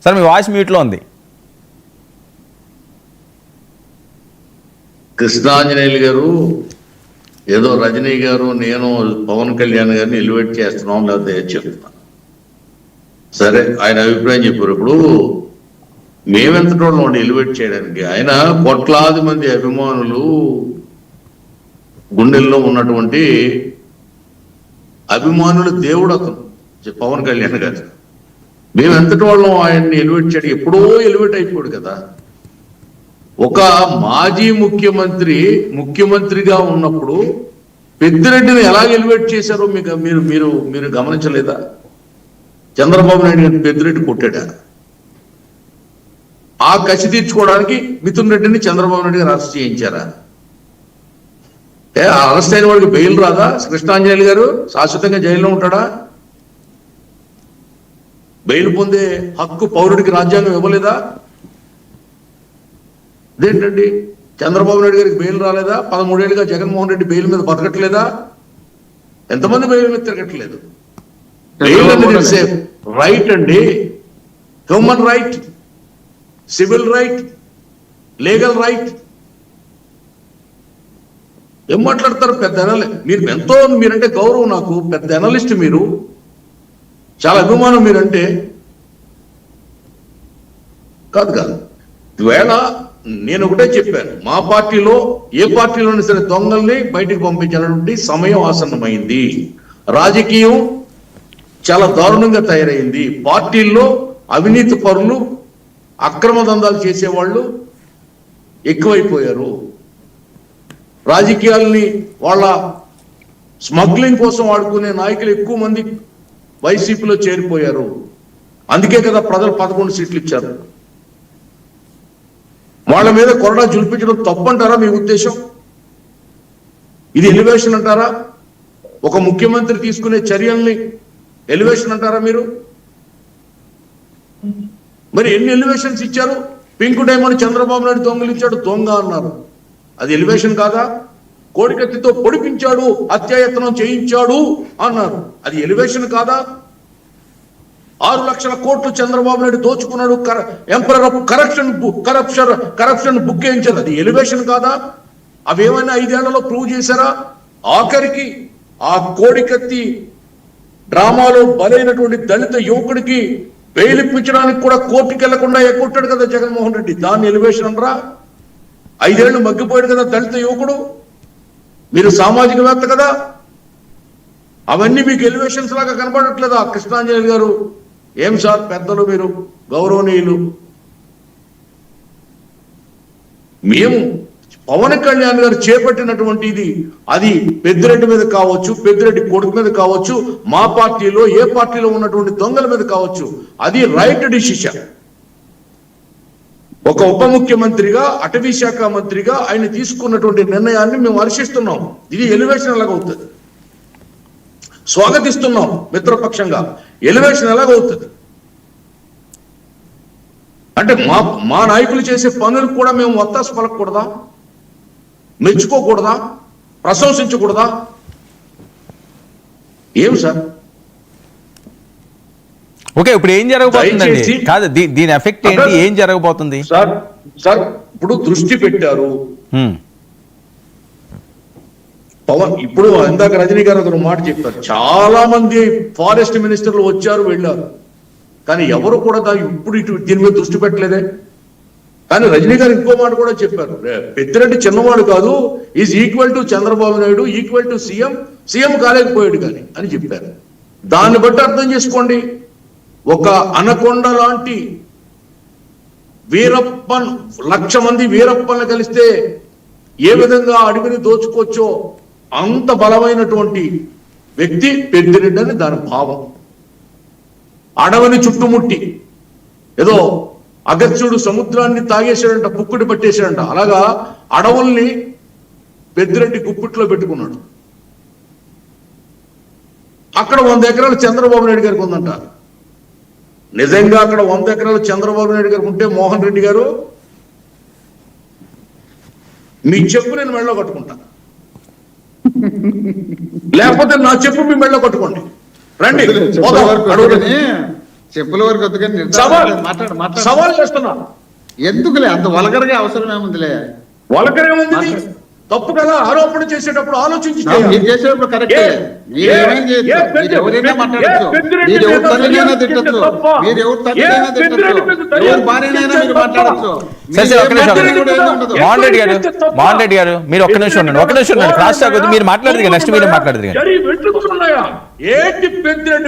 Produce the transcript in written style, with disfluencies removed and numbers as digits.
Sir మీ voice మ్యూట్లో ఉంది. కృష్ణాంజనేయులు గారు ఏదో రజనీ గారు నేను పవన్ కళ్యాణ్ గారిని ఎలివేట్ చేస్తున్నాం లేకపోతే చెప్తున్నా, సరే ఆయన అభిప్రాయం చెప్పారు. ఇప్పుడు మేమెంతటోళ్ళం ఎలివేట్ చేయడానికి, ఆయన కోట్లాది మంది అభిమానులు గుండెల్లో ఉన్నటువంటి అభిమానులు దేవుడు అతను పవన్ కళ్యాణ్ గారు. మేము ఎంతటి వాళ్ళం ఆయన్ని ఎలివేట్ చేయడం, ఎప్పుడో ఎలివేట్ అయిపోయాడు కదా. ఒక మాజీ ముఖ్యమంత్రిగా ఉన్నప్పుడు పెద్దిరెడ్డిని ఎలా ఎలివేట్ చేశారో మీరు గమనించలేదా? చంద్రబాబు నాయుడు గారిని పెద్దిరెడ్డి కొట్టాడా? ఆ కసి తీర్చుకోవడానికి మిథున్ రెడ్డిని చంద్రబాబు నాయుడు గారు అరెస్ట్ చేయించారా? అరెస్ట్ అయిన వాడికి బెయిల్ రాదా? కృష్ణాంజనేయులు గారు శాశ్వతంగా జైల్లో ఉంటాడా? బెయిల్ పొందే హక్కు పౌరుడికి రాజ్యాంగం ఇవ్వలేదా? అదేంటండి, చంద్రబాబు నాయుడు గారికి బెయిల్ రాలేదా? 13 ఏళ్ళుగా జగన్మోహన్ రెడ్డి బెయిల్ మీద బతకట్లేదా? ఎంతమంది బెయిల్ మీద తిరగట్లేదు? బెయిల్ అనేది రైట్ అండి, human right, civil right, legal right. ఏం మాట్లాడతారు? పెద్ద మీరంటే గౌరవం నాకు, పెద్ద అనలిస్ట్ మీరు, చాలా అభిమానం మీరంటే. కాదు ఈవేళ నేను ఒకటే చెప్పాను, మా పార్టీలో ఏ పార్టీలోనే సరే దొంగల్ని బయటికి పంపించాలన్నటువంటి సమయం ఆసన్నమైంది. రాజకీయం చాలా దారుణంగా తయారైంది. పార్టీల్లో అవినీతి పరులు, అక్రమ దందాలు చేసేవాళ్ళు ఎక్కువైపోయారు. రాజకీయాల్ని వాళ్ళ స్మగ్లింగ్ కోసం వాడుకునే నాయకులు ఎక్కువ మంది వైసీపీలో చేరిపోయారు. అందుకే కదా ప్రజలు 11 సీట్లు ఇచ్చారు. వాళ్ళ మీద కొరడా జుల్పించడం తప్పంటారా మీ ఉద్దేశం? ఇది ఎలివేషన్ అంటారా? ఒక ముఖ్యమంత్రి తీసుకునే చర్యల్ని ఎలివేషన్ అంటారా మీరు? మరి ఎన్ని ఎలివేషన్స్ ఇచ్చారు? పింక్ డైమండ్ చంద్రబాబు నాయుడు దొంగలించాడు, దొంగ అన్నారు. అది ఎలివేషన్ కాదా? కోడికత్తితో పొడిపించాడు, హత్యాయత్నం చేయించాడు అన్నారు. అది ఎలివేషన్ కాదా? 6 లక్షల కోట్లు చంద్రబాబు నాయుడు దోచుకున్నాడు, ఎంపరర్ ఆఫ్ కరప్షన్ బుక్ వేయించారు. అది ఎలివేషన్ కాదా? అవేమైనా 5 ఏళ్లలో ప్రూవ్ చేశారా? ఆఖరికి ఆ కోడికత్తి డ్రామాలో బలైనటువంటి దళిత యువకుడికి బెయిల్ ఇప్పించడానికి కూడా కోర్టుకి వెళ్లకుండా ఎక్కొట్టాడు కదా జగన్మోహన్ రెడ్డి. దాన్ని ఎలివేషన్ అనరా? 5 ఏళ్లు మగ్గిపోయాడు కదా దళిత యువకుడు. మీరు సామాజికవేత్త కదా, అవన్నీ మీకు ఎలివేషన్స్ లాగా కనపడట్లేదా? కృష్ణాంజనేయులు గారు ఏం సార్, పెద్దలు మీరు, గౌరవనీయులు. మేము పవన్ కళ్యాణ్ గారు చేపట్టినటువంటి ఇది, అది పెద్దిరెడ్డి మీద కావచ్చు, పెద్దిరెడ్డి కొడుకు మీద కావచ్చు, మా పార్టీలో ఏ పార్టీలో ఉన్నటువంటి దొంగల మీద కావచ్చు, అది రైట్ డిసిషన్. ఒక ఉప ముఖ్యమంత్రిగా, అటవీ శాఖ మంత్రిగా ఆయన తీసుకున్నటువంటి నిర్ణయాన్ని మేము హర్షిస్తున్నాం. ఇది ఎలివేషన్ ఎలాగవుతుంది? స్వాగతిస్తున్నాం మిత్రపక్షంగా. ఎలివేషన్ ఎలాగవుతుంది? అంటే మా నాయకులు చేసే పనులకు కూడా మేము వత్తాసు పలకూడదా? మెచ్చుకోకూడదా? ప్రశంసించకూడదా? ఏం సార్? ఓకే, ఇప్పుడు ఏం జరగబోతుందండి? కాదు, దీని ఎఫెక్ట్ ఏంటి? ఏం జరగబోతుంది సార్? ఇప్పుడు దృష్టి పెట్టారు పవన్. ఇప్పుడు ఇందాక రజనీ గారు ఒక మాట చెప్పారు, చాలా మంది ఫారెస్ట్ మినిస్టర్లు వచ్చారు వెళ్ళారు, కానీ ఎవరు కూడా ఇప్పుడు దీని మీద దృష్టి పెట్టలేదే. కానీ రజనీ గారు ఇంకో మాట కూడా చెప్పారు, పెద్దిరెడ్డి చిన్నవాడు కాదు, is equal to Chandrababu Naidu, equal to CM కాలేకపోయాడు కానీ అని చెప్పారు. దాన్ని బట్టి అర్థం చేసుకోండి, ఒక అనకొండ లాంటి వీరప్పన్, 1,00,000 మంది వీరప్పన్లు కలిస్తే ఏ విధంగా అడవిని దోచుకోవచ్చో అంత బలమైనటువంటి వ్యక్తి పెద్దిరెడ్డి అని దాని భావం. అడవిని చుట్టుముట్టి ఏదో అగస్త్యుడు సముద్రాన్ని తాగేశాడంట, పుక్కుడి పట్టేశాడంట, అలాగా అడవుల్ని పెద్దిరెడ్డి గుప్పిట్లో పెట్టుకున్నాడు. అక్కడ 100 ఎకరాలు చంద్రబాబు నాయుడు గారికి ఉందంట. నిజంగా అక్కడ 100 ఎకరాలు చంద్రబాబు నాయుడు గారికి ఉంటే మోహన్ రెడ్డి గారు మీ చెప్పు నేను మెడలో కట్టుకుంటా, లేకపోతే నా చెప్పు మీ మెడలో కట్టుకోండి, రండి చెప్పుల వరకు వద్దుకని సవాల్ మాట్లాడు సవాల్ చేస్తున్నా. ఎందుకులే అంత వల్గర్గా అవసరం ఏముందిలే. వాళ్ళకరేముంది? తప్పు కదా, ఆరోపణ చేసేటప్పుడు ఆలోచించి చేయాలి. మీరు చేసేటప్పుడు కరెక్టే. మీరు ఏమైనా చేయొచ్చు, మీరు ఎవరైనా మాట్లాడచ్చు, మీరు ఎవరి తల్లినైనా తిట్టచ్చు, మీరు ఎవరి తల్లినైనా తిట్టచ్చు, ఎవరి భార్యనైనా మీరు మాట్లాడచ్చు. సరే ఒక్క నిమిషం మోహన్ రెడ్డి గారు మీరు ఒక్క నిమిషం ఉండండి, క్రాస్ టాక్ వద్దు, మీరు మాట్లాడదు నెక్స్ట్ మీరే మాట్లాడదు. ఏంటి పెద్దిరెడ్డి